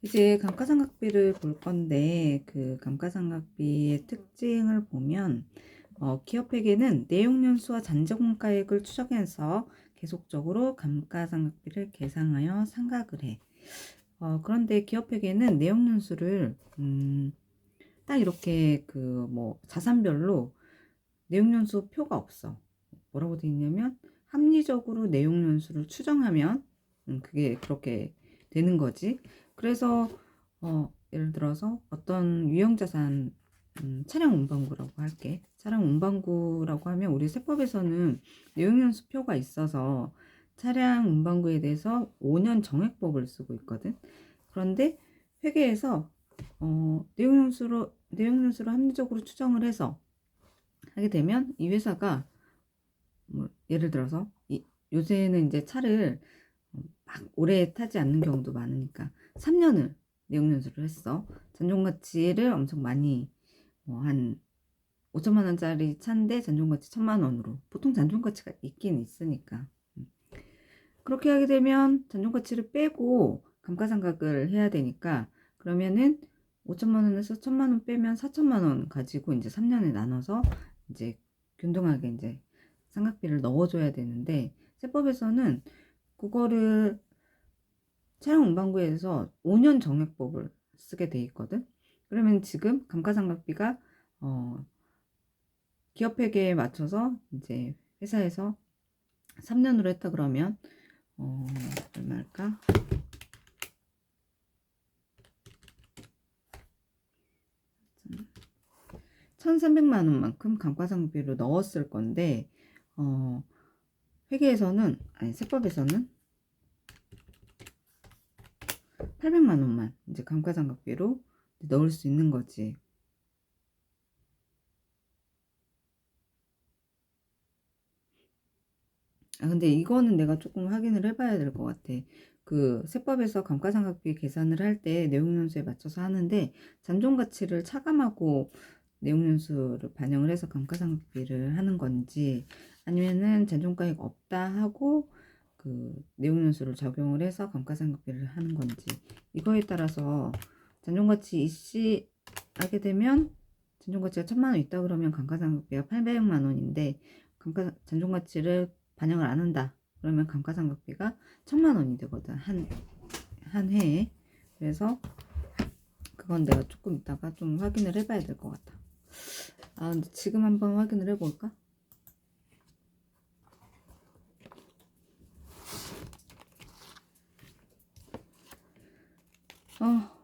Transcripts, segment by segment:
이제 감가상각비를 볼 건데 그 감가상각비의 특징을 보면 기업회계는 내용연수와 잔존가액을 추정해서 계속적으로 감가상각비를 계상하여 상각을 해. 그런데 기업회계는 내용연수를 딱 이렇게 그 뭐 자산별로 내용연수 표가 없어. 뭐라고 되어 있냐면 합리적으로 내용연수를 추정하면 그게 그렇게 되는 거지. 그래서 예를 들어서 어떤 유형자산 차량 운반구라고 할게. 차량 운반구라고 하면 우리 세법에서는 내용연수표가 있어서 차량 운반구에 대해서 5년 정액법을 쓰고 있거든. 그런데 회계에서 내용연수로 합리적으로 추정을 해서 하게 되면 이 회사가 뭐 예를 들어서 요새는 이제 차를 막 오래 타지 않는 경우도 많으니까 3년을 내용연수를 했어. 잔존가치를 엄청 많이 한 5천만 원짜리 차인데 잔존가치 1천만 원으로 보통 잔존가치가 있긴 있으니까 그렇게 하게 되면 잔존가치를 빼고 감가상각을 해야 되니까 그러면은 5천만 원에서 1천만 원 빼면 4천만 원 가지고 이제 3년에 나눠서 이제 균등하게 이제 상각비를 넣어줘야 되는데 세법에서는 그거를 차량 운반구에서 5년 정액법을 쓰게 돼 있거든. 그러면 지금 감가상각비가 기업회계에 맞춰서 이제 회사에서 3년으로 했다 그러면 얼마일까? 1,300만 원만큼 감가상각비로 넣었을 건데 회계에서는 아니 세법에서는 800만 원만 이제 감가상각비로 넣을 수 있는 거지. 근데 이거는 내가 조금 확인을 해봐야 될 것 같아. 그 세법에서 감가상각비 계산을 할 때 내용연수에 맞춰서 하는데 잔존가치를 차감하고 내용연수를 반영을 해서 감가상각비를 하는 건지 아니면은 잔존가액 없다 하고 그 내용연수를 적용을 해서 감가상각비를 하는 건지 이거에 따라서 잔존가치 일시하게 되면 잔존가치가 1천만 원 있다 그러면 감가상각비가 800만 원인데 잔존가치를 반영을 안 한다 그러면 감가상각비가 1천만 원이 되거든 한 해에. 그래서 그건 내가 조금 이따가 좀 확인을 해봐야 될 것 같아. 근데 지금 한번 확인을 해볼까?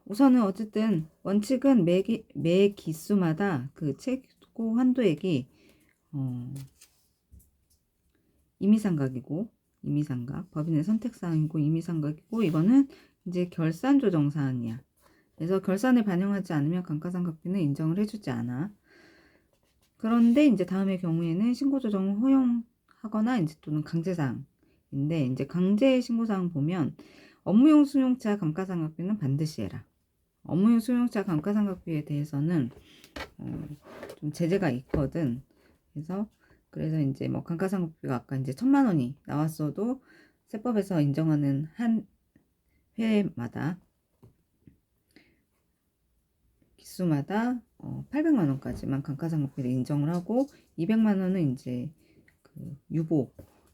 우선은 어쨌든 원칙은 매 기수마다 그 최고 한도액이 임의상각 법인의 선택사항이고 임의상각이고 이거는 이제 결산 조정 사항이야. 그래서 결산에 반영하지 않으면 감가상각비는 인정을 해주지 않아. 그런데 이제 다음의 경우에는 신고 조정을 허용하거나 이제 또는 강제사항인데 이제 강제 신고사항 보면 업무용 승용차 감가상각비는 반드시 해라. 업무용 승용차 감가상각비에 대해서는 좀 제재가 있거든. 그래서 이제 뭐 감가상각비가 아까 이제 1천만 원이 나왔어도 세법에서 인정하는 한 회마다 기수마다 800만 원까지만 감가상각비를 인정을 하고 200만 원은 이제 그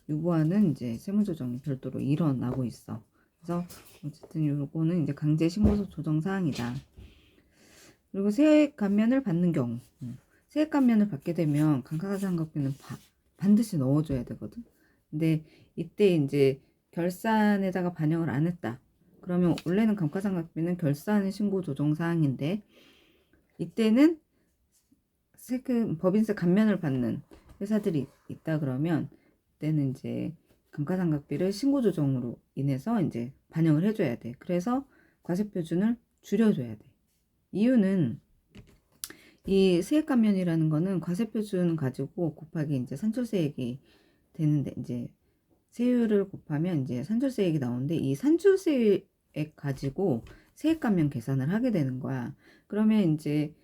유보하는 이제 세무조정이 별도로 일어나고 있어. 그래서 어쨌든 요거는 이제 강제 신고서 조정 사항이다. 그리고 세액 감면을 받는 경우 세액 감면을 받게 되면 감가상각비는 반드시 넣어줘야 되거든. 근데 이때 이제 결산에다가 반영을 안 했다. 그러면 원래는 감가상각비는 결산 신고 조정 사항인데 이때는 세금 법인세 감면을 받는 회사들이 있다 그러면 그때는 이제 감가상각비를 신고 조정으로 인해서 이제 반영을 해줘야 돼. 그래서 과세표준을 줄여줘야 돼. 이유는 이 세액 감면이라는 거는 과세표준 가지고 곱하기 이제 산출세액이 되는데 이제 세율을 곱하면 이제 산출세액이 나오는데 이 산출세액 가지고 세액 감면 계산을 하게 되는 거야. 그러면 이제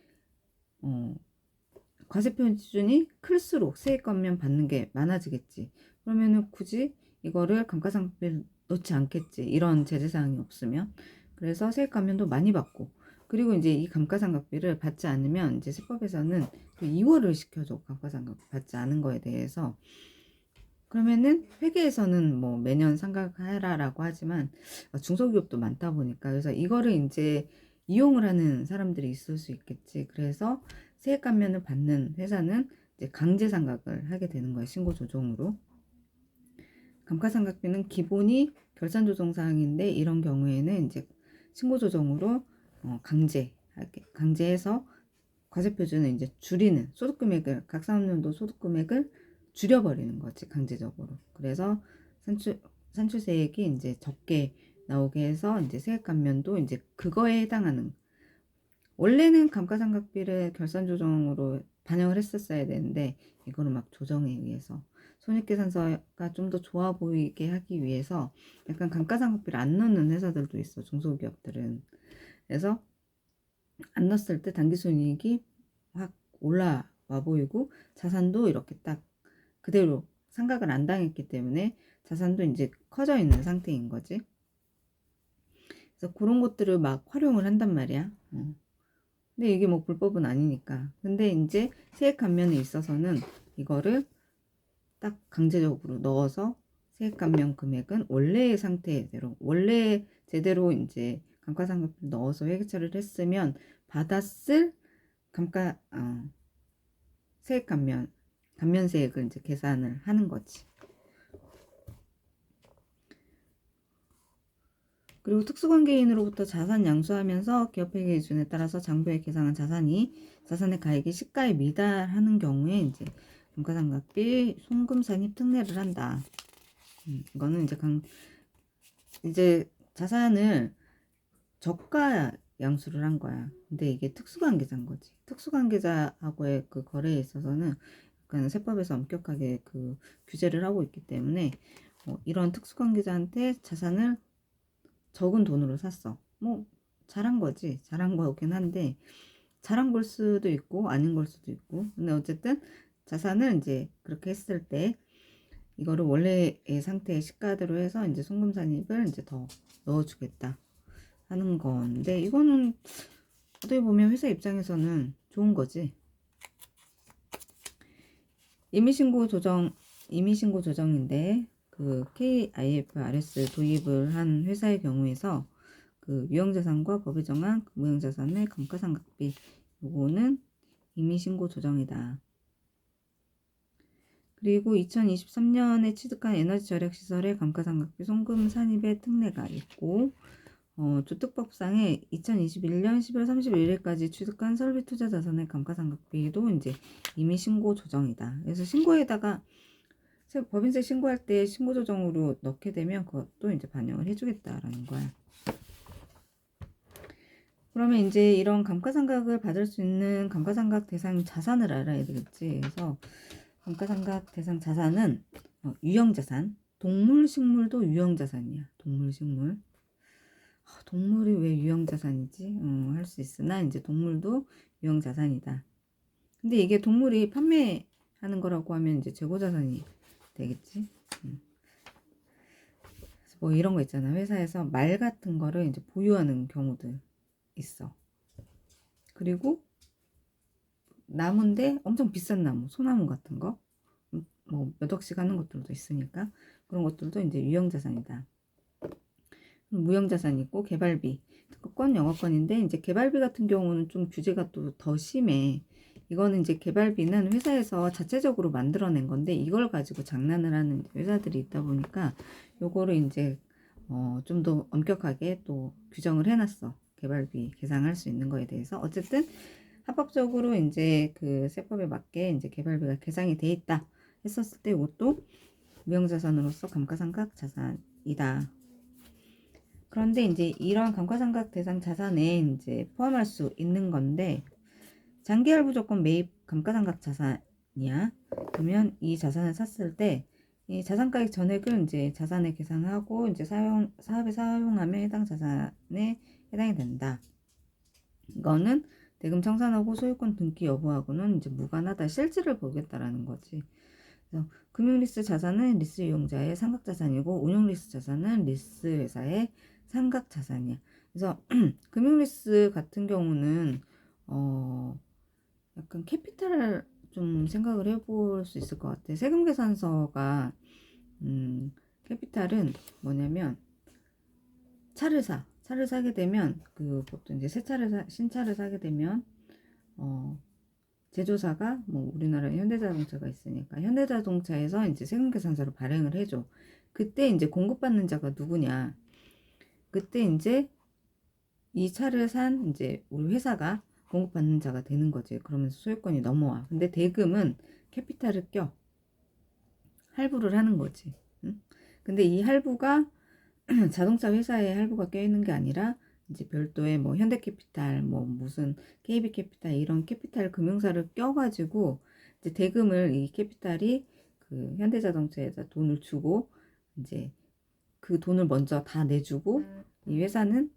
과세표준이 클수록 세액 감면 받는 게 많아지겠지. 그러면은 굳이 이거를 감가상각비에 넣지 않겠지. 이런 제재사항이 없으면. 그래서 세액 감면도 많이 받고, 그리고 이제 이 감가상각비를 받지 않으면 이제 세법에서는 그 이월을 시켜줘. 감가상각 받지 않은 거에 대해서. 그러면은 회계에서는 뭐 매년 상각하라라고 하지만 중소기업도 많다 보니까, 그래서 이거를 이제 이용을 하는 사람들이 있을 수 있겠지. 그래서 세액 감면을 받는 회사는 이제 강제 상각을 하게 되는 거예요. 신고 조정으로. 감가상각비는 기본이 결산조정사항인데, 이런 경우에는 이제 신고조정으로 강제해서 과세표준을 이제 줄이는, 소득금액을, 각 사업연도 소득금액을 줄여버리는 거지, 강제적으로. 그래서 산출세액이 이제 적게 나오게 해서 이제 세액 감면도 이제 그거에 해당하는, 원래는 감가상각비를 결산조정으로 반영을 했었어야 되는데, 이거를 막 조정에 의해서 손익계산서가 좀 더 좋아 보이게 하기 위해서 약간 감가상각비를 안 넣는 회사들도 있어, 중소기업들은. 그래서 안 넣었을 때 당기순이익이 확 올라와 보이고, 자산도 이렇게 딱 그대로 상각을 안 당했기 때문에 자산도 이제 커져 있는 상태인 거지. 그래서 그런 것들을 막 활용을 한단 말이야. 근데 이게 뭐 불법은 아니니까. 근데 이제 세액 감면에 있어서는 이거를 딱 강제적으로 넣어서 세액 감면 금액은 원래의 상태대로, 원래 제대로 이제 감가상각비를 넣어서 회계처리를 했으면 받았을 감가 세액 감면세액을 이제 계산을 하는 거지. 그리고 특수관계인으로부터 자산 양수하면서 기업회계 기준에 따라서 장부에 계상한 자산의 가액이 시가에 미달하는 경우에 이제 감가상각비 송금산입 특례를 한다. 이거는 이제 자산을 저가 양수를 한 거야. 근데 이게 특수관계자인 거지. 특수관계자하고의 그 거래에 있어서는 약간 세법에서 엄격하게 그 규제를 하고 있기 때문에 이런 특수관계자한테 자산을 적은 돈으로 샀어. 뭐 잘한 거지. 잘한 거긴 한데, 잘한 걸 수도 있고 아닌 걸 수도 있고. 근데 어쨌든 자산을 이제 그렇게 했을 때 이거를 원래의 상태의 시가대로 해서 이제 송금산입을 이제 더 넣어주겠다 하는 건데, 이거는 어떻게 보면 회사 입장에서는 좋은 거지. 임의신고 조정인데, 그 KIFRS 도입을 한 회사의 경우에서 그 유형자산과 법에 정한 무형자산의 감가상각비, 요거는 임의신고 조정이다. 그리고 2023년에 취득한 에너지 절약 시설의 감가상각비 송금 산입의 특례가 있고, 주택법상에 2021년 10월 31일까지 취득한 설비 투자 자산의 감가상각비도 이제 임의신고 조정이다. 그래서 신고에다가 법인세 신고할 때 신고 조정으로 넣게 되면 그것도 이제 반영을 해주겠다라는 거야. 그러면 이제 이런 감가상각을 받을 수 있는 감가상각 대상 자산을 알아야 되겠지. 그래서 감가상각 대상 자산은 유형자산, 동물, 식물도 유형자산이야. 동물, 식물. 동물이 왜 유형자산이지? 할 수 있으나 이제 동물도 유형자산이다. 근데 이게 동물이 판매하는 거라고 하면 이제 재고자산이 되겠지. 뭐 이런 거 있잖아. 회사에서 말 같은 거를 이제 보유하는 경우들 있어. 그리고 나무인데 엄청 비싼 나무, 소나무 같은 거, 뭐 몇 억씩 하는 것들도 있으니까 그런 것들도 이제 유형자산이다. 무형자산 있고 개발비, 특허권, 영업권인데 이제 개발비 같은 경우는 좀 규제가 또 더 심해. 이거는 이제 개발비는 회사에서 자체적으로 만들어낸 건데 이걸 가지고 장난을 하는 회사들이 있다 보니까 요거를 이제 좀 더 엄격하게 또 규정을 해놨어. 개발비 계상할 수 있는 거에 대해서. 어쨌든 합법적으로 이제 그 세법에 맞게 이제 개발비가 계상이 돼 있다 했었을 때 이것도 무형자산으로서 감가상각 자산이다. 그런데 이제 이런 감가상각 대상 자산에 이제 포함할 수 있는 건데, 장기할부 조건 매입 감가상각 자산이야. 그러면 이 자산을 샀을 때 이 자산가액 전액을 이제 자산에 계산하고 이제 사업에 사용하면 해당 자산에 해당이 된다. 이거는 대금 청산하고 소유권 등기 여부하고는 이제 무관하다, 실질을 보겠다라는 거지. 그래서 금융리스 자산은 리스 이용자의 상각자산이고 운용리스 자산은 리스 회사의 상각자산이야. 그래서 금융리스 같은 경우는 약간 캐피탈을 좀 생각을 해볼 수 있을 것 같아. 세금계산서가 캐피탈은 뭐냐면 차를 사게 되면 그 보통 이제 신차를 사게 되면 제조사가 뭐 우리나라에 현대자동차가 있으니까 현대자동차에서 이제 세금계산서를 발행을 해줘. 그때 이제 공급받는 자가 누구냐? 그때 이제 이 차를 산 이제 우리 회사가 공급받는 자가 되는 거지. 그러면서 소유권이 넘어와. 근데 대금은 캐피탈을 껴 할부를 하는 거지. 응? 근데 이 할부가 자동차 회사에 할부가 껴있는 게 아니라 이제 별도의 뭐 현대캐피탈 뭐 무슨 KB캐피탈 이런 캐피탈 금융사를 껴가지고 이제 대금을 이 캐피탈이 그 현대자동차에다 돈을 주고 이제 그 돈을 먼저 다 내주고 이 회사는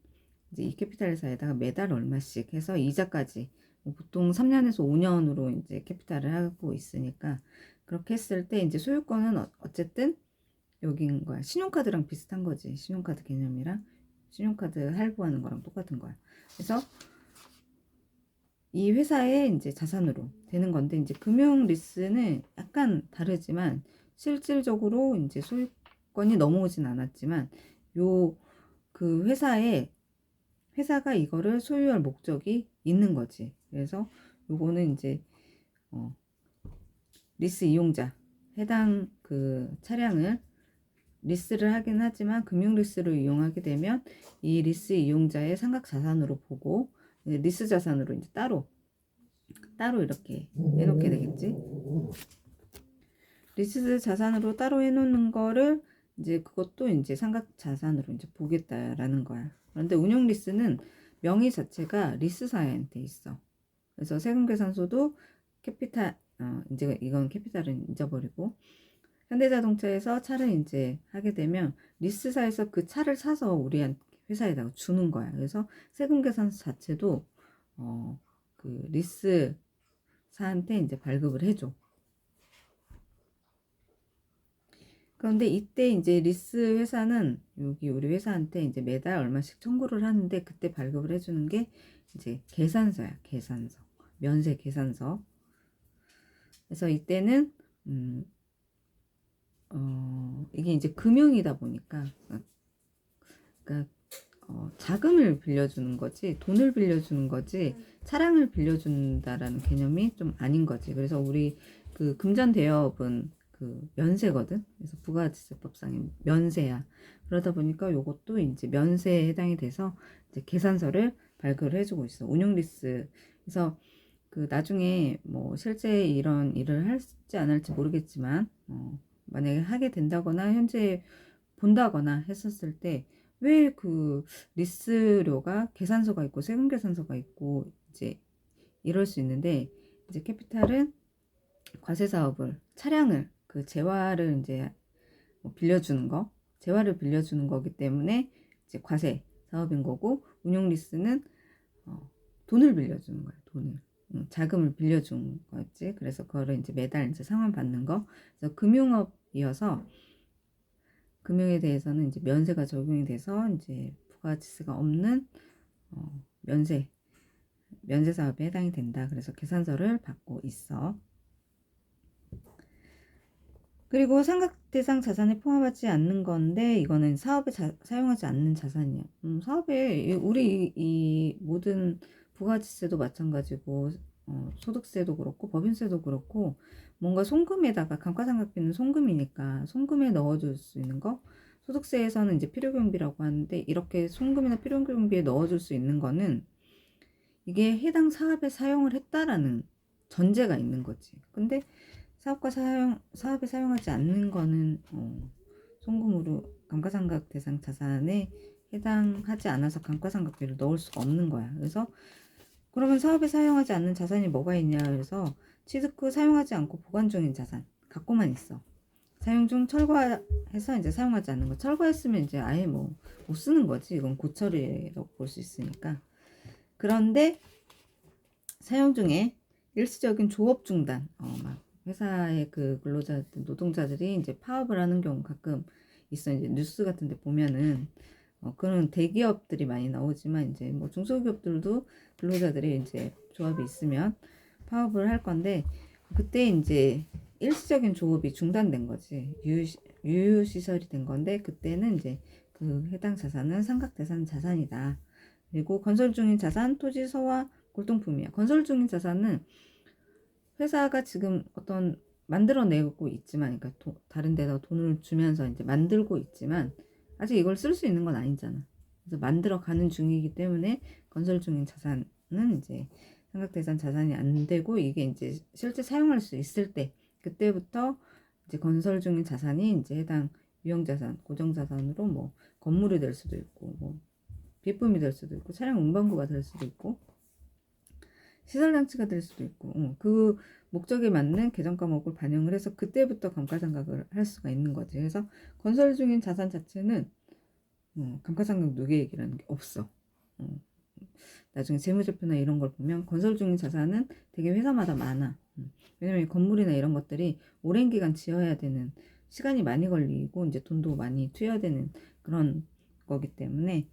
이제 이 캐피탈 회사에다가 매달 얼마씩 해서 이자까지 뭐 보통 3년에서 5년으로 이제 캐피탈을 하고 있으니까 그렇게 했을 때 이제 소유권은 어쨌든 여기인 거야. 신용카드랑 비슷한 거지. 신용카드 개념이랑 신용카드 할부하는 거랑 똑같은 거야. 그래서 이 회사의 이제 자산으로 되는 건데 이제 금융 리스는 약간 다르지만 실질적으로 이제 소유권이 넘어오진 않았지만 요 그 회사가 이거를 소유할 목적이 있는 거지. 그래서 요거는 이제 리스 이용자 해당 그 차량을 리스를 하긴 하지만 금융 리스를 이용하게 되면 이 리스 이용자의 상각 자산으로 보고 리스 자산으로 이제 따로 이렇게 해놓게 되겠지. 리스 자산으로 따로 해놓는 거를 이제 그것도 이제 상각 자산으로 이제 보겠다라는 거야. 그런데 운용 리스는 명의 자체가 리스사한테 있어. 그래서 세금계산서도 캐피탈 이제 이건 캐피탈은 잊어버리고 현대자동차에서 차를 이제 하게 되면 리스사에서 그 차를 사서 우리 회사에다가 주는 거야. 그래서 세금계산서 자체도 그 리스사한테 이제 발급을 해줘. 그런데 이때 이제 리스 회사는 여기 우리 회사한테 이제 매달 얼마씩 청구를 하는데 그때 발급을 해주는 게 이제 계산서야. 계산서. 면세 계산서. 그래서 이때는 이게 이제 금융이다 보니까 그러니까 자금을 빌려주는 거지 돈을 빌려주는 거지 차량을 빌려준다라는 개념이 좀 아닌 거지. 그래서 우리 그 금전대여업은 그 면세거든. 그래서 부가가치세법상의 면세야. 그러다 보니까 요것도 이제 면세에 해당이 돼서 이제 계산서를 발급을 해주고 있어. 운용리스. 그래서 그 나중에 뭐 실제 이런 일을 할지 안 할지 모르겠지만 만약에 하게 된다거나 현재 본다거나 했었을 때 왜 그 리스료가 계산서가 있고 세금 계산서가 있고 이제 이럴 수 있는데 이제 캐피탈은 과세 사업을 차량을 그 재화를 이제 뭐 빌려주는 거 재화를 빌려주는 거기 때문에 이제 과세 사업인 거고 운용 리스는 돈을 빌려주는 거야. 돈을 자금을 빌려준 거지. 그래서 그거를 이제 매달 이제 상환 받는 거. 그래서 금융업이어서 금융에 대해서는 이제 면세가 적용이 돼서 이제 부가가치세가 없는 면세 사업에 해당이 된다. 그래서 계산서를 받고 있어. 그리고 상각 대상 자산에 포함하지 않는 건데 이거는 사업에 사용하지 않는 자산이야. 사업에 우리 이 모든 부가가치세도 마찬가지고 소득세도 그렇고 법인세도 그렇고 뭔가 송금에다가 감가상각비는 송금이니까 송금에 넣어줄 수 있는 거 소득세에서는 이제 필요경비라고 하는데 이렇게 송금이나 필요경비에 넣어줄 수 있는 거는 이게 해당 사업에 사용을 했다라는 전제가 있는 거지. 근데 사업에 사용하지 않는 거는 송금으로 감가상각 대상 자산에 해당하지 않아서 감가상각비를 넣을 수가 없는 거야. 그래서 그러면 사업에 사용하지 않는 자산이 뭐가 있냐 그래서 취득 후 사용하지 않고 보관 중인 자산 갖고만 있어. 사용 중 철거해서 이제 사용하지 않는 거. 철거했으면 이제 아예 뭐 못 쓰는 거지. 이건 고철이라고 볼 수 있으니까. 그런데 사용 중에 일시적인 조업 중단, 막 회사의 그 노동자들이 이제 파업을 하는 경우 가끔 있어. 이제 뉴스 같은 데 보면은 그런 대기업들이 많이 나오지만 이제 뭐 중소기업들도 근로자들이 이제 조합이 있으면 파업을 할 건데 그때 이제 일시적인 조업이 중단된 거지. 유휴시설이 된 건데 그때는 이제 그 해당 자산은 삼각대상 자산이다. 그리고 건설 중인 자산, 토지, 서와 골동품이야. 건설 중인 자산은 회사가 지금 어떤 만들어내고 있지만, 그러니까 다른 데다 돈을 주면서 이제 만들고 있지만 아직 이걸 쓸 수 있는 건 아니잖아. 그래서 만들어 가는 중이기 때문에 건설 중인 자산은 이제 삼각대상 자산이 안 되고 이게 이제 실제 사용할 수 있을 때 그때부터 이제 건설 중인 자산이 이제 해당 유형자산, 고정자산으로 뭐 건물이 될 수도 있고 뭐 비품이 될 수도 있고 차량 운반구가 될 수도 있고 시설장치가 될 수도 있고 그 목적에 맞는 계정 과목을 반영을 해서 그때부터 감가상각을 할 수가 있는 거지. 그래서 건설 중인 자산 자체는 감가상각 누계액이라는 게 없어. 나중에 재무제표나 이런 걸 보면 건설 중인 자산은 되게 회사마다 많아. 왜냐면 건물이나 이런 것들이 오랜 기간 지어야 되는 시간이 많이 걸리고 이제 돈도 많이 투여해야 되는 그런 거기 때문에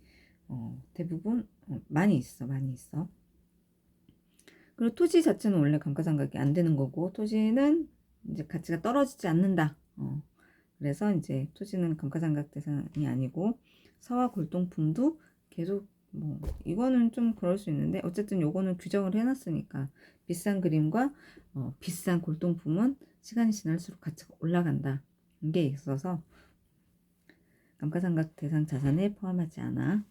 대부분 많이 있어. 그리고 토지 자체는 원래 감가상각이 안 되는 거고 토지는 이제 가치가 떨어지지 않는다. 그래서 이제 토지는 감가상각 대상이 아니고 사와 골동품도 계속 뭐 이거는 좀 그럴 수 있는데 어쨌든 요거는 규정을 해놨으니까 비싼 그림과 비싼 골동품은 시간이 지날수록 가치가 올라간다. 이게 있어서 감가상각 대상 자산에 포함하지 않아.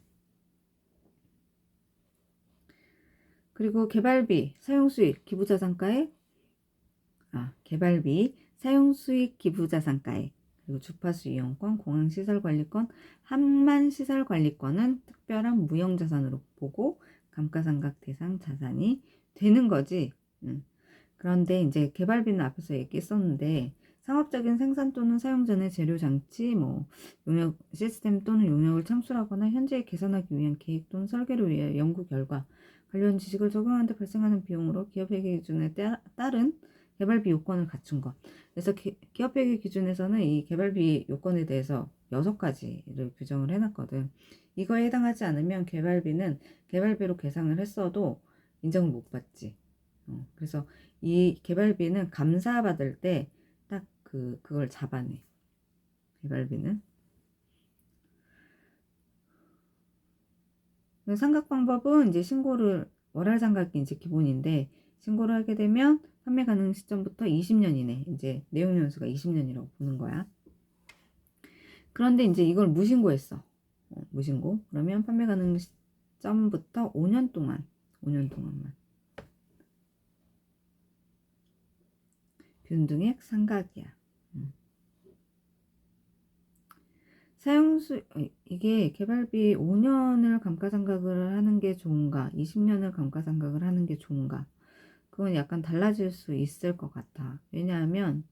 그리고 개발비, 사용수익, 기부자산가액, 개발비, 사용수익, 기부자산가액, 그리고 주파수 이용권, 공항시설관리권, 항만시설관리권은 특별한 무형자산으로 보고 감가상각 대상 자산이 되는 거지. 그런데 이제 개발비는 앞에서 얘기했었는데 상업적인 생산 또는 사용 전의 재료 장치, 뭐 용역 시스템 또는 용역을 창출하거나 현재 개선하기 위한 계획 또는 설계를 위해 연구 결과 관련 지식을 적용하는 데 발생하는 비용으로 기업회계 기준에 따른 개발비 요건을 갖춘 것. 그래서 기업회계 기준에서는 이 개발비 요건에 대해서 6가지를 규정을 해놨거든. 이거에 해당하지 않으면 개발비는 개발비로 계상을 했어도 인정을 못 받지. 그래서 이 개발비는 감사받을 때 딱 그걸 잡아내. 개발비는. 상각 방법은 이제 신고를 월할 상각이 이제 기본인데 신고를 하게 되면 판매 가능 시점부터 20년 이내 이제 내용 연수가 20년이라고 보는 거야. 그런데 이제 이걸 무신고했어. 무신고. 그러면 판매 가능 시점부터 5년 동안만 균등액 상각이야. 사용수 이게 개발비 5년을 감가상각을 하는 게 좋은가 20년을 감가상각을 하는 게 좋은가 그건 약간 달라질 수 있을 것 같아. 왜냐하면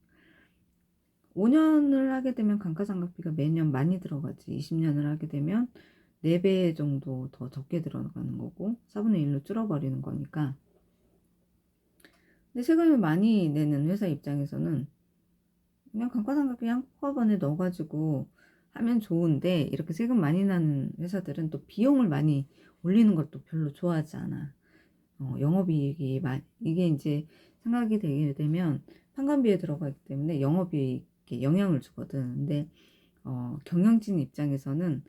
5년을 하게 되면 감가상각비가 매년 많이 들어가지. 20년을 하게 되면 4배 정도 더 적게 들어가는 거고 4분의 1로 줄어버리는 거니까. 근데 세금을 많이 내는 회사 입장에서는 그냥 감가상각비 한꺼번에 넣어가지고 하면 좋은데 이렇게 세금 많이 나는 회사들은 또 비용을 많이 올리는 걸 또 별로 좋아하지 않아. 영업이익이 이게 이제 생각이 되게 되면 판관비에 들어가기 때문에 영업이익에 영향을 주거든. 근데 경영진 입장에서는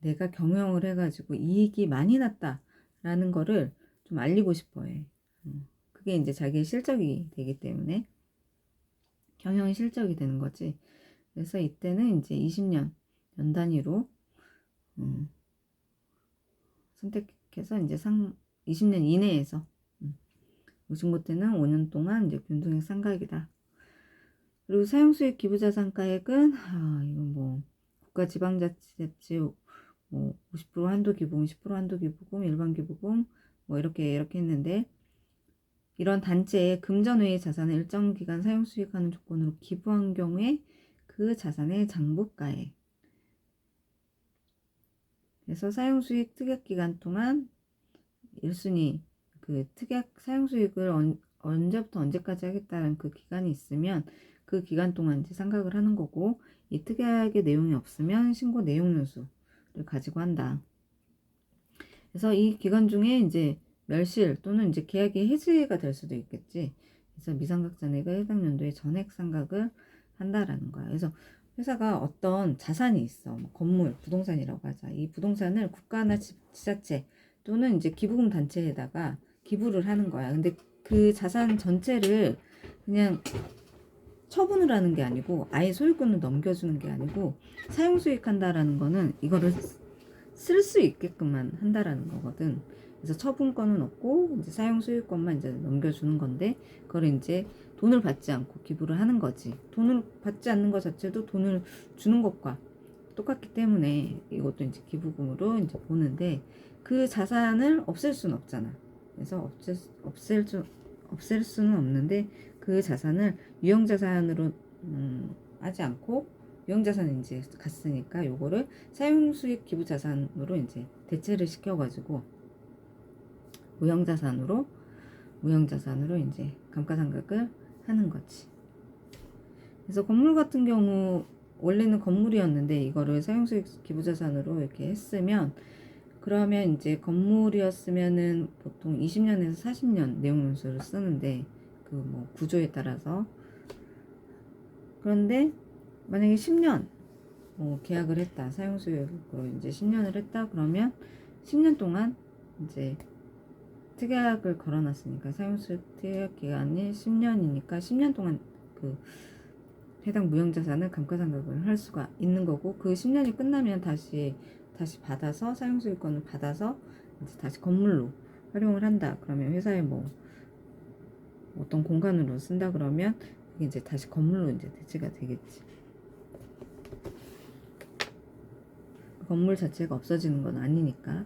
내가 경영을 해가지고 이익이 많이 났다라는 거를 좀 알리고 싶어해. 그게 이제 자기의 실적이 되기 때문에 경영 실적이 되는 거지. 그래서 이때는 이제 20년 연 단위로 선택해서 이제 20년 이내에서 무신고 때는 5년 동안 이제 균등액 상각이다. 그리고 사용수익 기부자산가액은 이건 뭐 국가지방자치단체 뭐 50% 한도기부금, 10% 한도기부금, 일반기부금 뭐 이렇게 했는데 이런 단체에 금전 외의 자산을 일정 기간 사용수익하는 조건으로 기부한 경우에 그 자산의 장부가액. 그래서 사용수익 특약기간 동안 1순위 그 특약 사용수익을 언제부터 언제까지 하겠다는 그 기간이 있으면 그 기간 동안 이제 상각을 하는 거고 이 특약의 내용이 없으면 신고 내용 연수를 가지고 한다. 그래서 이 기간 중에 이제 멸실 또는 이제 계약이 해지가 될 수도 있겠지. 그래서 미상각 잔액을 해당 연도에 전액 상각을 한다라는 거야. 그래서 회사가 어떤 자산이 있어. 뭐 건물, 부동산이라고 하자. 이 부동산을 국가나 지자체 또는 이제 기부금 단체에다가 기부를 하는 거야. 근데 그 자산 전체를 그냥 처분을 하는 게 아니고 아예 소유권을 넘겨주는 게 아니고 사용 수익한다라는 거는 이거를 쓸 수 있게끔만 한다라는 거거든. 그래서 처분권은 없고 이제 사용 수익권만 이제 넘겨주는 건데 그걸 이제 돈을 받지 않고 기부를 하는 거지. 돈을 받지 않는 것 자체도 돈을 주는 것과 똑같기 때문에 이것도 이제 기부금으로 이제 보는데 그 자산을 없앨 수는 없잖아. 그래서 없앨 수는 없는데 그 자산을 유형자산으로 하지 않고 유형자산이 이제 갔으니까 요거를 사용수익 기부자산으로 이제 대체를 시켜가지고 무형자산으로 이제 감가상각을 하는 거지. 그래서 건물 같은 경우 원래는 건물이었는데 이거를 사용수익 기부자산으로 이렇게 했으면 그러면 이제 건물이었으면은 보통 20년에서 40년 내용연수를 쓰는데 그 뭐 구조에 따라서 그런데 만약에 10년 계약을 했다 사용수익으로 이제 10년을 했다 그러면 10년 동안 이제 특약을 걸어놨으니까 사용수익 특약 기간이 10년이니까 10년 동안 그 해당 무형자산을 감가상각을 할 수가 있는 거고 그 10년이 끝나면 다시 받아서 사용수익권을 받아서 이제 다시 건물로 활용을 한다. 그러면 회사에 뭐 어떤 공간으로 쓴다 그러면 그게 이제 다시 건물로 이제 대체가 되겠지. 건물 자체가 없어지는 건 아니니까.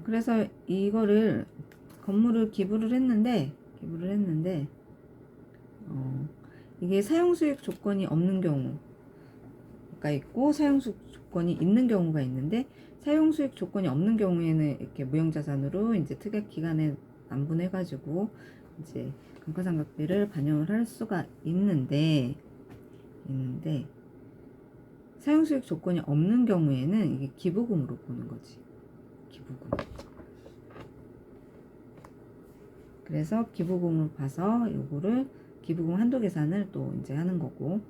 그래서 이거를 건물을 기부를 했는데 이게 사용수익 조건이 없는 경우가 있고 사용수익 조건이 있는 경우가 있는데 사용수익 조건이 없는 경우에는 이렇게 무형자산으로 이제 특약 기간에 남분해 가지고 이제 감가상각비를 반영을 할 수가 있는데 사용수익 조건이 없는 경우에는 이게 기부금으로 보는 거지. 기부금. 그래서 기부금을 봐서 요거를 기부금 한도 계산을 또 이제 하는 거고.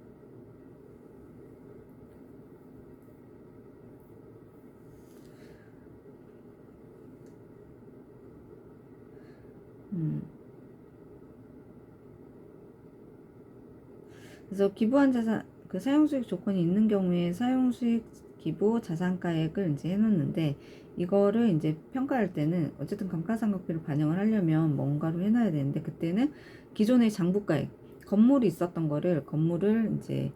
그래서 기부한 자산 그 사용수익 조건이 있는 경우에 사용수익 기부 자산가액을 이제 해놓는데 이거를 이제 평가할 때는 어쨌든 감가상각비를 반영을 하려면 뭔가로 해놔야 되는데 그때는 기존의 장부가액 건물이 있었던 건물을 이제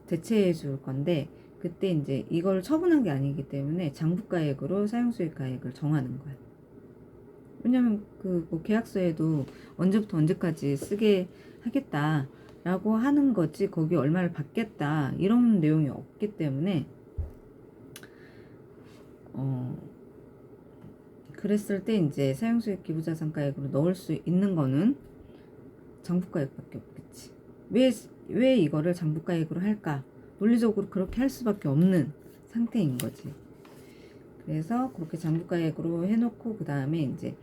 대체해 줄 건데 그때 이제 이걸 처분한 게 아니기 때문에 장부가액으로 사용수익가액을 정하는 거야. 왜냐면 뭐 계약서에도 언제부터 언제까지 쓰게 하겠다 라고 하는 거지 거기 얼마를 받겠다 이런 내용이 없기 때문에 그랬을 때 이제 사용수익 기부자산가액으로 넣을 수 있는 거는 장부가액밖에 없겠지. 왜 이거를 장부가액으로 할까? 논리적으로 그렇게 할 수밖에 없는 상태인 거지. 그래서 그렇게 장부가액으로 해놓고 그 다음에 이제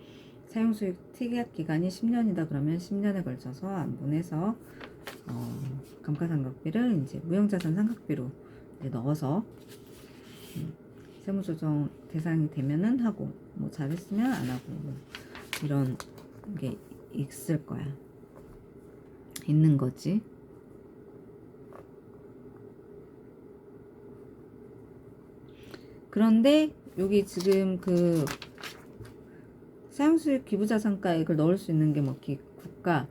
사용수익 특약 기간이 10년이다 그러면 10년에 걸쳐서 안분해서 감가상각비를 이제 무형자산 상각비로 이제 넣어서 세무조정 대상이 되면은 하고 뭐 잘했으면 안 하고 뭐 이런 게 있을 거야. 있는 거지. 그런데 여기 지금 그 사용수익 기부자산가액을 넣을 수 있는 게 뭐 국가,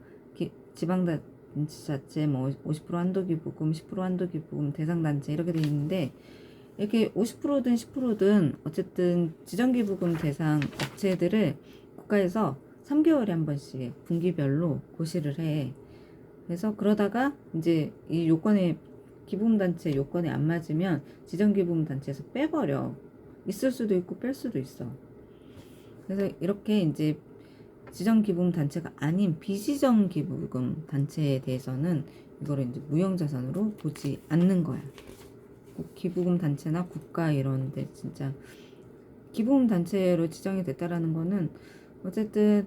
지방자치 뭐 50% 한도기부금, 10% 한도기부금, 대상단체 이렇게 돼 있는데 이렇게 50%든 10%든 어쨌든 지정기부금 대상 업체들을 국가에서 3개월에 한 번씩 분기별로 고시를 해. 그래서 그러다가 이제 이 요건에 기부금단체 요건에 안 맞으면 지정기부금단체에서 빼버려. 있을 수도 있고 뺄 수도 있어. 그래서 이렇게 이제 지정기부금단체가 아닌 비지정기부금단체에 대해서는 이거를 이제 무형자산으로 보지 않는 거야. 꼭 기부금단체나 국가 이런데 진짜 기부금단체로 지정이 됐다라는 거는 어쨌든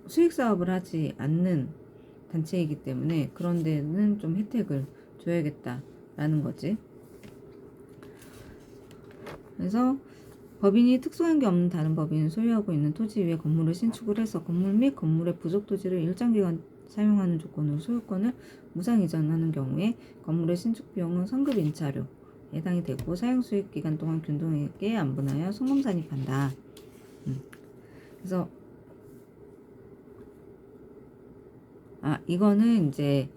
수익사업을 하지 않는 단체이기 때문에 그런 데는 좀 혜택을 줘야겠다라는 거지. 그래서 법인이 특수한 게 없는 다른 법인이 소유하고 있는 토지 위에 건물을 신축을 해서 건물 및 건물의 부속 토지를 일정 기간 사용하는 조건으로 소유권을 무상 이전하는 경우에 건물의 신축 비용은 성급 임차료에 해당이 되고 사용 수익 기간 동안 균등하게 안분하여 송금 산입한다. 그래서 이거는 이제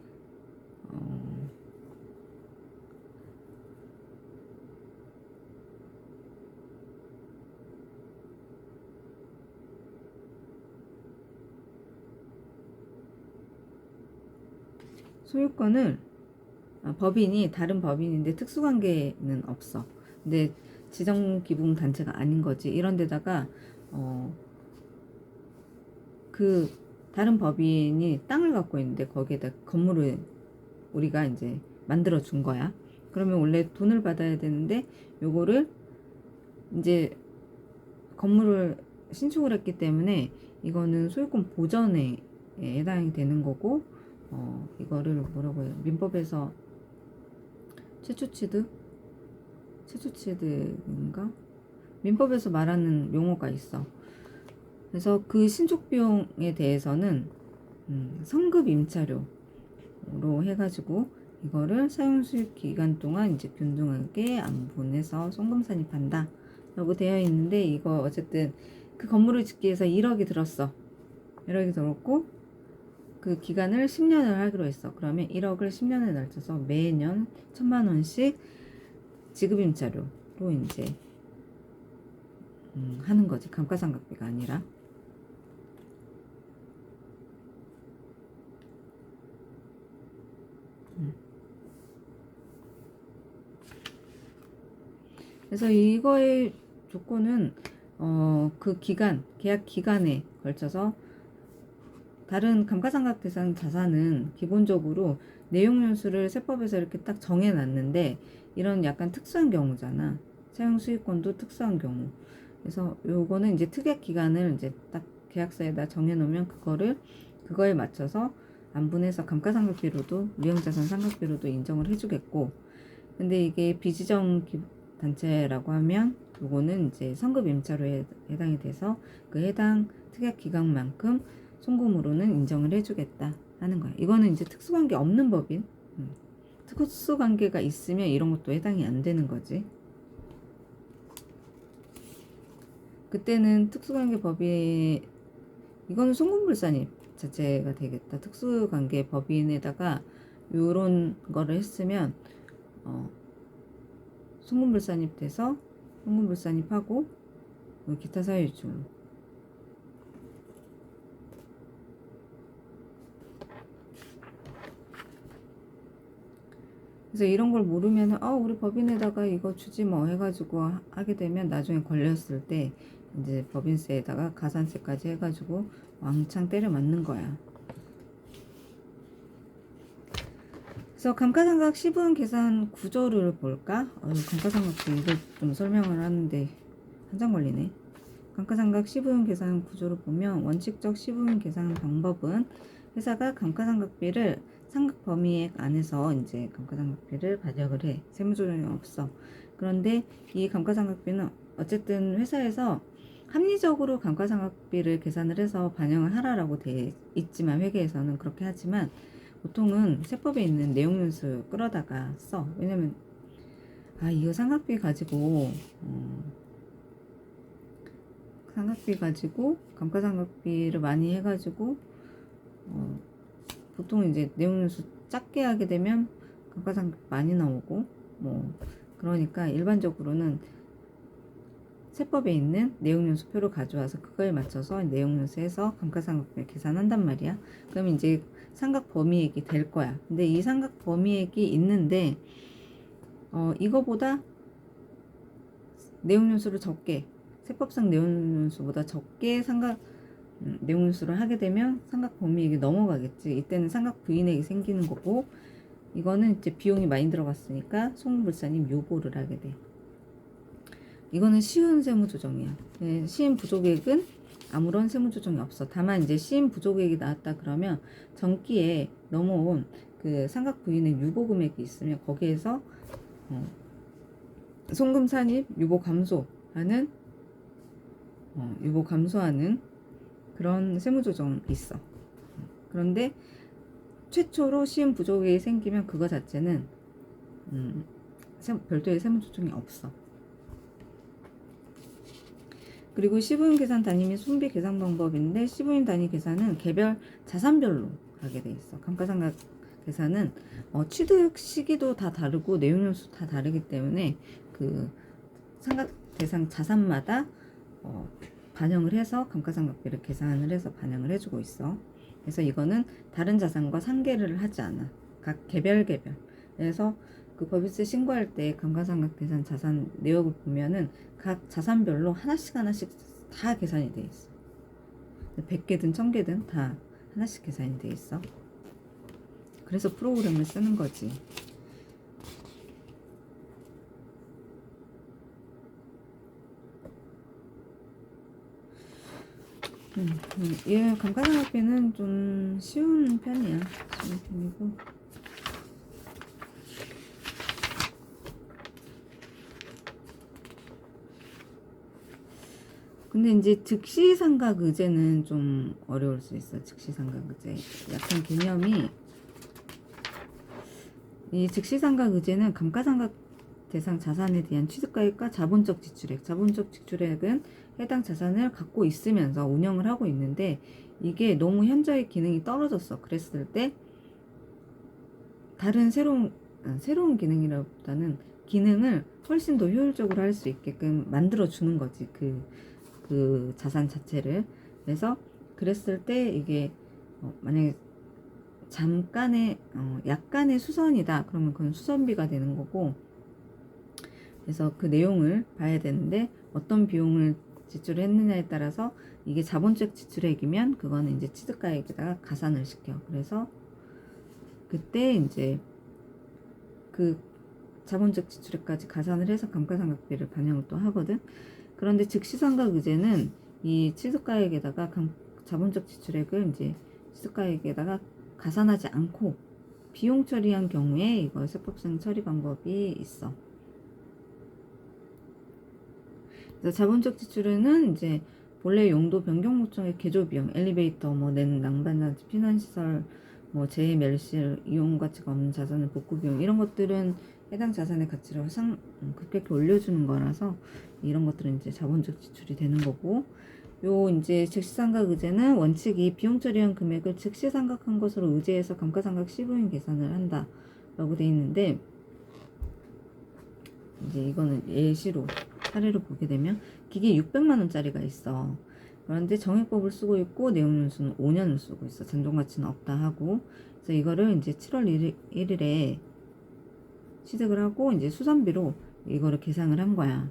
소유권을 법인이 다른 법인인데 특수관계는 없어. 근데 지정기부금단체가 아닌 거지. 이런 데다가 그 다른 법인이 땅을 갖고 있는데 거기에다 건물을 우리가 이제 만들어 준 거야. 그러면 원래 돈을 받아야 되는데 요거를 이제 건물을 신축을 했기 때문에 이거는 소유권 보전에 해당이 되는 거고 이거를 뭐라고 해요? 민법에서 최초취득인가? 민법에서 말하는 용어가 있어. 그래서 그 신축 비용에 대해서는 성급 임차료로 해가지고 이거를 사용 수익 기간 동안 이제 균등하게 안분해서 송금 산입한다 라고 되어 있는데, 이거 어쨌든 그 건물을 짓기 위해서 1억이 들었어. 1억이 들었고 그 기간을 10년을 하기로 했어. 그러면 1억을 10년에 날쳐서 매년 1,000만 원씩 지급 임차료로 이제 하는 거지. 감가상각비가 아니라. 그래서 이거의 조건은 그 기간, 계약 기간에 걸쳐서 다른 감가상각 대상 자산은 기본적으로 내용연수를 세법에서 이렇게 딱 정해놨는데, 이런 약간 특수한 경우잖아. 사용 수익권도 특수한 경우. 그래서 요거는 이제 특약 기간을 이제 딱 계약서에다 정해놓으면 그거에 맞춰서 안분해서 감가상각비로도 무형자산 상각비로도 인정을 해주겠고, 근데 이게 비지정 단체라고 하면 요거는 이제 성급 임차료에 해당이 돼서 그 해당 특약 기간만큼 송금으로는 인정을 해주겠다 하는 거야. 이거는 이제 특수관계 없는 법인. 특수관계가 있으면 이런 것도 해당이 안 되는 거지. 그때는 특수관계 법인, 이거는 송금불산입 자체가 되겠다. 특수관계 법인에다가 요런 거를 했으면 송금불산입 돼서 송금불산입하고 기타 사유주로. 그래서 이런 걸 모르면은 우리 법인에다가 이거 주지 뭐 해가지고 하게 되면 나중에 걸렸을 때 이제 법인세에다가 가산세까지 해가지고 왕창 때려 맞는 거야. 그래서 감가상각 시분 계산 구조를 볼까? 감가상각도 이걸 좀 설명을 하는데 한참 걸리네. 감가상각 시분 계산 구조를 보면 원칙적 시분 계산 방법은 회사가 감가상각비를 상각 범위액 안에서 이제 감가상각비를 반영을 해. 세무조정이 없어. 그런데 이 감가상각비는 어쨌든 회사에서 합리적으로 감가상각비를 계산을 해서 반영을 하라라고 돼 있지만, 회계에서는 그렇게 하지만 보통은 세법에 있는 내용연수 끌어다가 써. 왜냐면 이거 상각비 가지고 감가상각비를 많이 해가지고 보통 이제 내용연수 작게 하게 되면 감가상각 많이 나오고 그러니까 일반적으로는 세법에 있는 내용연수표를 가져와서 그거에 맞춰서 내용연수해서 감가상각비를 계산한단 말이야. 그럼 이제 상각 범위액이 될 거야. 근데 이 상각 범위액이 있는데 이거보다 내용연수를 적게, 세법상 내용연수보다 적게 내용연수를 하게 되면 상각 범위액이 넘어가겠지. 이때는 상각 부인액이 생기는 거고, 이거는 이제 비용이 많이 들어갔으니까 송불사님 유보를 하게 돼. 이거는 쉬운 세무조정이야. 네, 시인 부족액은 아무런 세무조정이 없어. 다만 이제 시인 부족액이 나왔다 그러면 전기에 넘어온 그 상각 부인의 유보 금액이 있으면 거기에서 송금 산입 유보 감소하는 그런 세무조정이 있어. 그런데 최초로 시인 부족액이 생기면 그거 자체는 별도의 세무조정이 없어. 그리고 시부인 계산 단위 및 손비 계산 방법인데, 시부인 단위 계산은 개별 자산별로 하게 돼 있어. 감가상각 계산은 취득 시기도 다 다르고 내용연수 다 다르기 때문에 그 상각 대상 자산마다 반영을 해서 감가상각비를 계산을 해서 반영을 해주고 있어. 그래서 이거는 다른 자산과 상계를 하지 않아. 각 개별. 그래서 그 법인세 신고할 때 감가상각 대상 자산 내역을 보면은 각 자산별로 하나씩 다 계산이 돼 있어. 100개든 1000개든 다 하나씩 계산이 돼 있어. 그래서 프로그램을 쓰는 거지. 얘 감가상각비는 좀 쉬운 편이야. 쉬운 편이고. 근데 이제 즉시상각 의제는 좀 어려울 수 있어. 즉시상각 의제. 약간 개념이, 이 즉시상각 의제는 감가상각 대상 자산에 대한 취득가액과 자본적 지출액은 해당 자산을 갖고 있으면서 운영을 하고 있는데, 이게 너무 현저히 기능이 떨어졌어. 그랬을 때 다른 새로운 기능이라기보다는 기능을 훨씬 더 효율적으로 할 수 있게끔 만들어 주는 거지. 그 자산 자체를. 그래서 그랬을 때 이게 만약에 약간의 수선이다 그러면 그건 수선비가 되는 거고, 그래서 그 내용을 봐야 되는데, 어떤 비용을 지출했느냐에 따라서 이게 자본적 지출액이면 그거는 이제 취득가액에다가 가산을 시켜. 그래서 그때 이제 그 자본적 지출액까지 가산을 해서 감가상각비를 반영을 또 하거든. 그런데 즉시상각 의제는 이 취득가액에다가 자본적 지출액을 이제 취득가액에다가 가산하지 않고 비용 처리한 경우에 이거 세법상 처리 방법이 있어. 그래서 자본적 지출에는 이제 본래 용도 변경 목적의 개조 비용, 엘리베이터, 난방장치, 피난시설, 재해 멸실, 이용 가치가 없는 자산의 복구 비용, 이런 것들은 해당 자산의 가치를 급격히 올려주는 거라서 이런 것들은 이제 자본적 지출이 되는 거고, 요 이제 즉시상각 의제는 원칙이 비용 처리한 금액을 즉시상각한 것으로 의제해서 감가상각 시부인 계산을 한다라고 돼 있는데, 이제 이거는 예시로 사례로 보게 되면 기계 600만 원짜리가 있어. 그런데 정액법을 쓰고 있고 내용연수는 5년을 쓰고 있어. 잔존가치는 없다 하고. 그래서 이거를 이제 7월 1일에 취득을 하고 이제 수선비로 이거를 계산을 한 거야.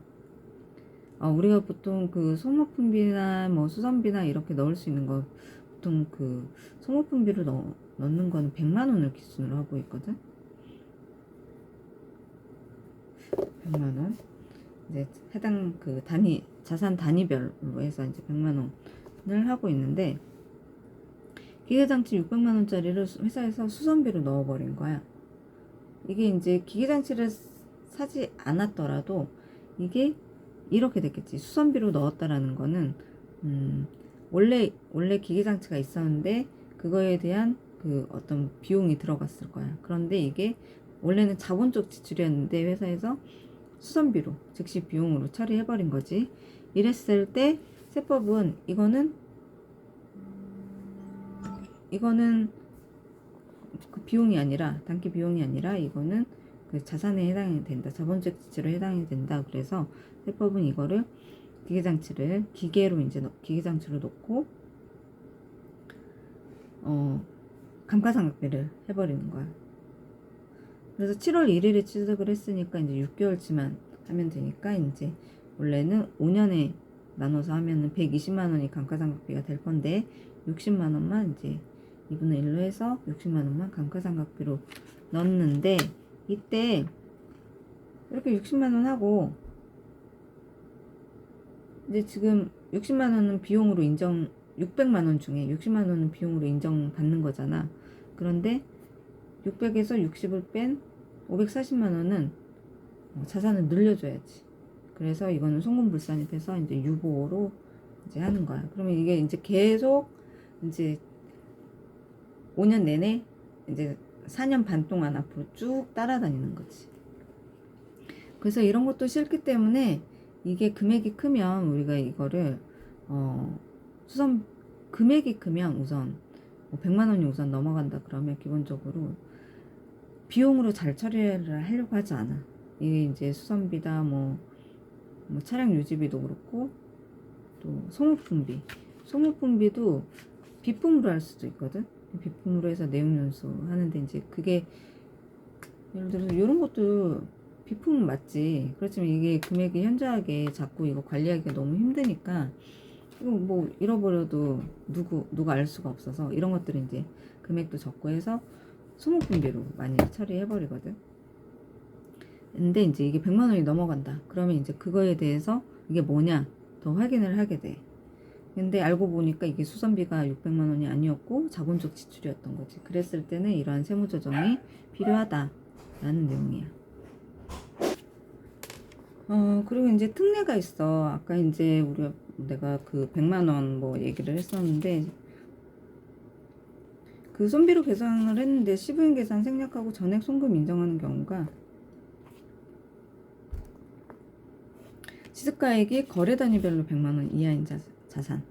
우리가 보통 그 소모품비나 수선비나 이렇게 넣을 수 있는 거, 보통 그 소모품비를 넣는 거는 100만 원을 기준으로 하고 있거든. 100만 원. 이제 해당 그 자산 단위별로 해서 이제 100만 원을 하고 있는데, 기계장치 600만 원짜리를 회사에서 수선비로 넣어버린 거야. 이게 이제 기계장치를 사지 않았더라도 이게 이렇게 됐겠지. 수선비로 넣었다라는 거는 원래 기계장치가 있었는데 그거에 대한 그 어떤 비용이 들어갔을 거야. 그런데 이게 원래는 자본적 지출이었는데 회사에서 수선비로 즉시 비용으로 처리해버린 거지. 이랬을 때 세법은 이거는 그 비용이 아니라, 단기 비용이 아니라 이거는 그 자산에 해당이 된다. 자본적 지출에 해당이 된다. 그래서 세법은 이거를 기계장치를 기계로 이제 기계장치로 놓고 감가상각비를 해버리는 거야. 그래서 7월 1일에 취득을 했으니까 이제 6개월치만 하면 되니까 이제 원래는 5년에 나눠서 하면은 120만 원이 감가상각비가 될 건데 60만 원만 이제 2분의 1로 해서 60만 원만 감가상각비로 넣는데 이때 이렇게 60만 원 하고 이제 지금 60만 원은 비용으로 인정 600만 원 중에 60만 원은 비용으로 인정받는 거잖아. 그런데 600에서 60을 뺀 540만 원은 자산을 늘려줘야지. 그래서 이거는 송금불산이 돼서 이제 유보로 이제 하는 거야. 그러면 이게 이제 계속 이제 5년 내내 이제 4년 반 동안 앞으로 쭉 따라다니는 거지. 그래서 이런 것도 싫기 때문에 이게 금액이 크면 우리가 이거를 수선 금액이 크면 우선 100만 원이 우선 넘어간다 그러면 기본적으로 비용으로 잘 처리를 하려고 하지 않아. 이게 이제 수선비다 뭐 차량 유지비도 그렇고 또 소모품비도 비품으로 할 수도 있거든. 비품으로 해서 내용연수 하는데 이제 그게 예를 들어서 이런 것도 비품은 맞지. 그렇지만 이게 금액이 현저하게 자꾸 이거 관리하기가 너무 힘드니까 이거 뭐 잃어버려도 누가 알 수가 없어서 이런 것들은 이제 금액도 적고 해서 소모품비로 많이 처리해 버리거든. 근데 이제 이게 100만 원이 넘어간다. 그러면 이제 그거에 대해서 이게 뭐냐 더 확인을 하게 돼. 근데 알고 보니까 이게 수선비가 600만 원이 아니었고 자본적 지출이었던 거지. 그랬을 때는 이러한 세무 조정이 필요하다라는 내용이야. 그리고 이제 특례가 있어. 아까 이제 내가 그 100만 원 뭐 얘기를 했었는데 그 손비로 계산을 했는데 시부인 계산 생략하고 전액 송금 인정하는 경우가 취득가액이 거래 단위별로 100만 원 이하인 자산.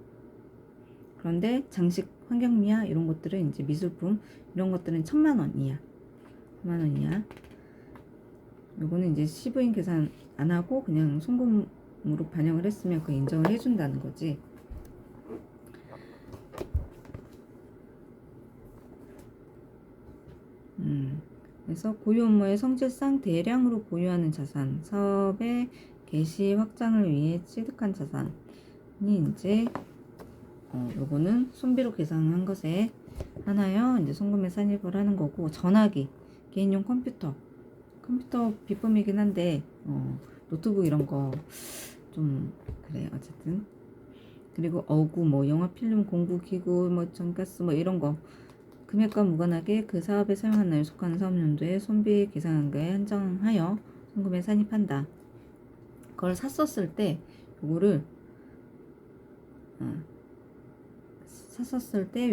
그런데 장식, 환경미화 이런 것들은 이제 미술품 이런 것들은 1000만 원 이하. 1000만 원 이하. 요거는 이제 시부인 계산 안 하고 그냥 송금으로 반영을 했으면 그 인정을 해준다는 거지. 그래서 고유 업무의 성질상 대량으로 보유하는 자산, 사업의 개시 확장을 위해 취득한 자산이 이제 요거는 손비로 계산한 것에 하나요. 이제 송금에 산입을 하는 거고, 전화기, 개인용 컴퓨터 비품이긴 한데 노트북 이런 거 좀 그래 어쨌든. 그리고 어구 뭐 영화 필름 공구기구 뭐 전가스 뭐 이런 거 금액과 무관하게 그 사업에 사용한 날에 속하는 사업연도에 손비 계산한 거에 한정하여 송금에 산입한다. 그걸 샀었을 때 요거를 샀었을 때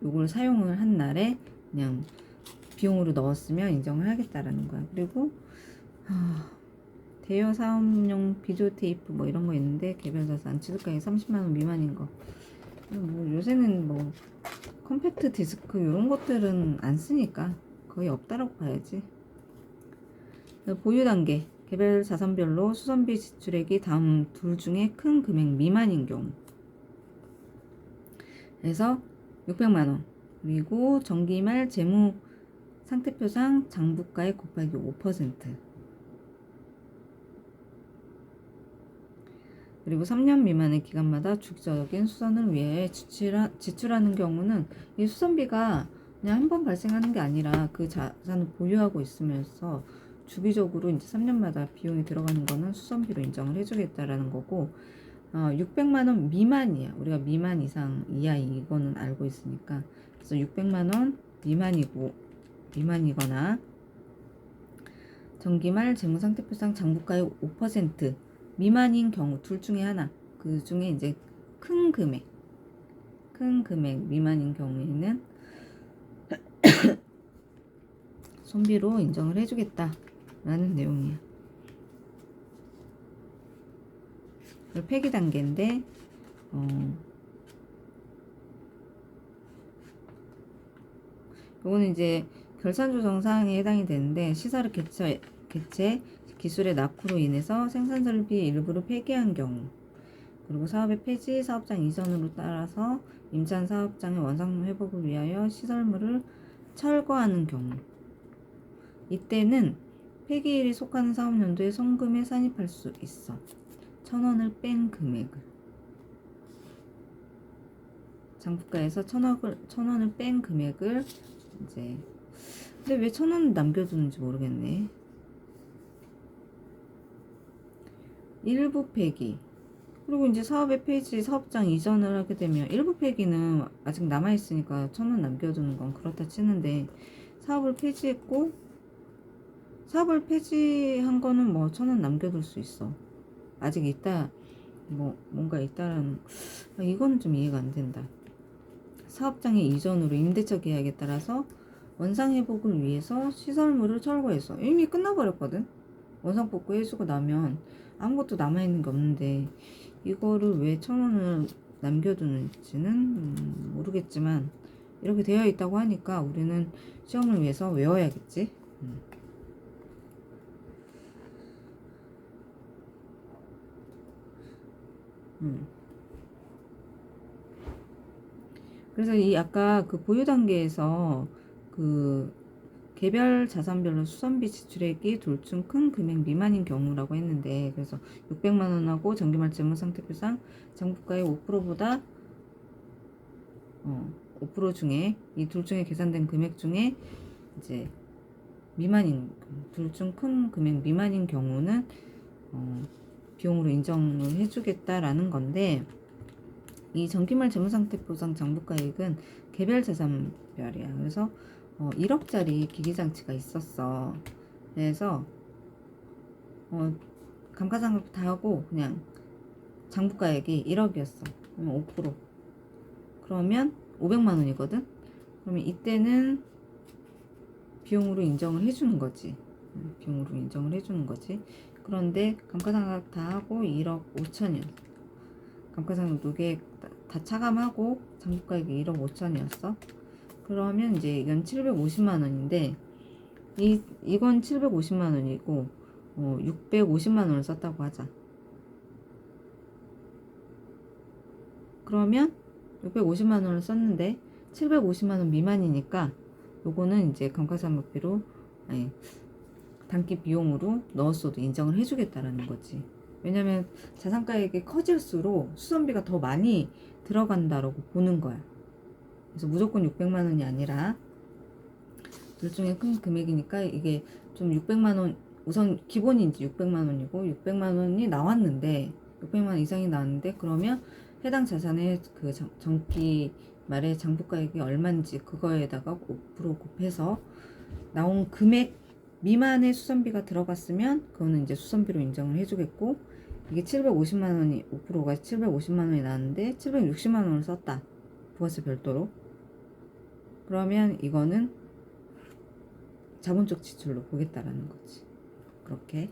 요걸 사용을 한 날에 그냥 비용으로 넣었으면 인정을 하겠다라는 거야. 그리고 대여 사업용 비디오 테이프 뭐 이런 거 있는데 개별 자산 취득가액 30만 원 미만인 거. 뭐 요새는 뭐 컴팩트 디스크 이런 것들은 안 쓰니까 거의 없다라고 봐야지. 보유 단계 개별 자산별로 수선비 지출액이 다음 둘 중에 큰 금액 미만인 경우. 그래서 600만 원. 그리고 정기말 재무 상태표상 장부가액 곱하기 5%. 그리고 3년 미만의 기간마다 주기적인 수선을 위해 지출하는 경우는 이 수선비가 그냥 한 번 발생하는 게 아니라 그 자산을 보유하고 있으면서 주기적으로 이제 3년마다 비용이 들어가는 거는 수선비로 인정을 해주겠다라는 거고, 600만 원 미만이야. 우리가 미만 이상 이하 이거는 알고 있으니까. 그래서 600만 원 미만이거나 정기말 재무상태표상 장부가액 5% 미만인 경우 둘 중에 하나. 그 중에 이제 큰 금액 미만인 경우에는 손비로 인정을 해주겠다라는 내용이야. 폐기 단계인데 요거는 이제 결산 조정 사항에 해당이 되는데 시설의 개체 기술의 낙후로 인해서 생산 설비 일부를 폐기한 경우, 그리고 사업의 폐지, 사업장 이전으로 따라서 임차한 사업장의 원상 회복을 위하여 시설물을 철거하는 경우, 이때는 폐기일이 속하는 사업연도에 성금에 산입할 수 있어. 1,000원을 뺀 금액을, 장부가에서 1,000원을 뺀 금액을 이제, 근데 왜 1,000원을 남겨두는지 모르겠네. 일부 폐기, 그리고 이제 사업의 폐지, 사업장 이전을 하게 되면 일부 폐기는 아직 남아있으니까 1,000원 남겨두는 건 그렇다 치는데, 사업을 폐지했고 사업을 폐지한 거는 뭐 1,000원 남겨둘 수 있어. 아직 있다, 뭐 뭔가 있다라는, 이거는 좀 이해가 안 된다. 사업장의 이전으로 임대차 계약에 따라서 원상회복을 위해서 시설물을 철거해서, 이미 끝나버렸거든. 원상복구 해주고 나면 아무것도 남아있는 게 없는데 이거를 왜 1,000원을 남겨두는지는 모르겠지만, 이렇게 되어 있다고 하니까 우리는 시험을 위해서 외워야겠지. 그래서 이 아까 그 보유 단계에서 그 개별 자산별로 수선비 지출액이 둘 중 큰 금액 미만인 경우라고 했는데, 그래서 600만 원하고 정기말 재무상태표상 장부가의 5%보다 5% 중에 이 둘 중에 계산된 금액 중에 이제 미만인, 둘 중 큰 금액 미만인 경우는 비용으로 인정을 해주겠다라는 건데, 이 정기말 재무상태표상 장부가액은 개별 자산별이야. 그래서 1억짜리 기기장치가 있었어. 그래서 감가상각 다 하고 그냥 장부가액이 1억이었어. 그러면 5%. 그러면 500만 원이거든. 그러면 이때는 비용으로 인정을 해주는 거지. 비용으로 인정을 해주는 거지. 그런데 감가상각 다 하고 1억 5천이었어. 감가상각 두개 다 차감하고 장부가액이 1억 5천이었어. 그러면 이제 이건 750만 원인데, 이건 750만 원이고 650만 원을 썼다고 하자. 그러면 650만 원을 썼는데 750만 원 미만이니까 요거는 이제 감가상각비로, 아니, 단기 비용으로 넣었어도 인정을 해주겠다라는 거지. 왜냐면 자산가액이 커질수록 수선비가 더 많이 들어간다라고 보는 거야. 그래서 무조건 600만 원이 아니라 둘 중에 큰 금액이니까, 이게 좀 600만 원, 우선 기본이 이제 600만 원이고 600만 원이 나왔는데, 600만 원 이상이 나왔는데, 그러면 해당 자산의 그 정기 말에 장부가액이 얼마인지 그거에다가 5% 곱해서 나온 금액 미만의 수선비가 들어갔으면 그거는 이제 수선비로 인정을 해주겠고, 이게 750만 원이 5%가 750만 원이 나왔는데 760만 원을 썼다, 부가세 별도로. 그러면 이거는 자본적 지출로 보겠다라는 거지. 그렇게